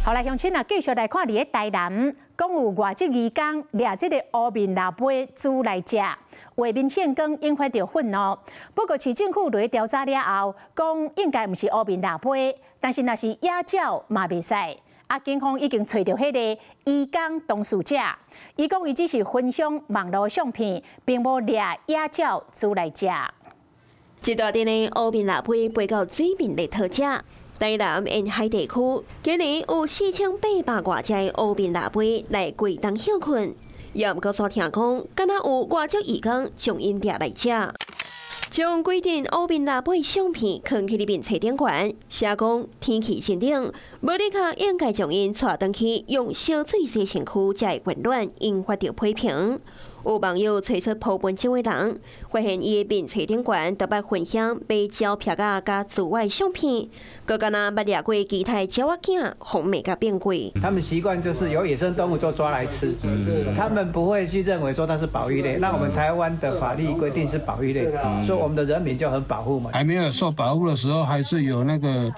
后来乡亲啊，继续来看伫个台南，讲有外籍移工掠这个乌面腊杯煮来食，画面现光引发着愤怒。不过市政府在调查了后，讲应该毋是乌面腊杯，但是若是野鸟嘛袂使。警方已经找到迄个移工当事者，伊讲伊只是分享网络相片，并无掠野鸟煮来食。一大阵的乌面腊杯飞到水面来讨食。台南沿海地区今年有4800多只的乌面腊杯来归档休困，也毋过所听讲，敢若有外籍移工将因掠来食。将规定乌面腊杯相片放去里面册顶馆，写讲天气真冷，无立刻应该将因带回去用烧水洗身躯才会温暖，引发着批评。有网友找出朴本这位人，发现伊的面册顶馆特别分享被胶片加自外相片，佮敢若捌掠过其他鸟仔囝，红美甲变贵。他们习惯就是有野生动物就抓来吃，他们不会去认为说它是保育类。那我们台湾的法律规定是保育类，所以我们的人民就很保护嘛。还没有受保护的时候，还是有那个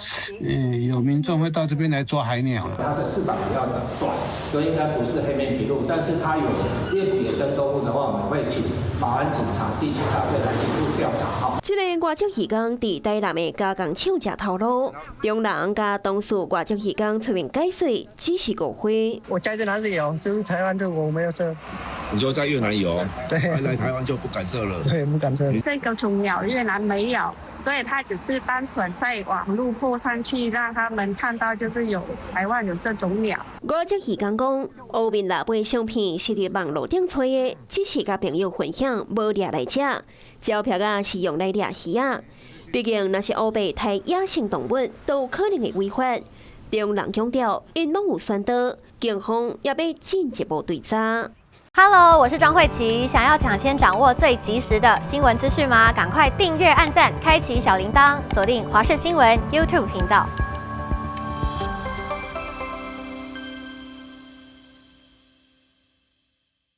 有民众会到这边来抓海鸟。它的翅膀比较短，所以应该不是黑面琵鹭，但是它有猎捕野生动物的话，我们会请保安警察、地勤大队来协助调查。这个外籍移工伫台南的加工厂食头路，中人甲当事外籍移工出面解释，只是误会。我在这哪是有，就是台湾这我没有设。你说在越南有，对，来台湾就不敢设了。对，不敢设。这个种鸟越南没有，所以它只是单纯在网络播上去，让他们看到就是有台湾有这种鸟。外籍移工讲，乌面腊杯相片是伫网络顶找的，只是甲朋友分享，无掠来食。胶片啊是用来掠鱼啊，毕竟那是乌白杀野生动物，都有可能会违法。中人强调，因拢有选择，警方也要进一步追查。Hello， 我是庄慧琪。想要抢先掌握最及时的新闻资讯吗？赶快订阅、按赞、开启小铃铛，锁定华视新闻 YouTube 频道。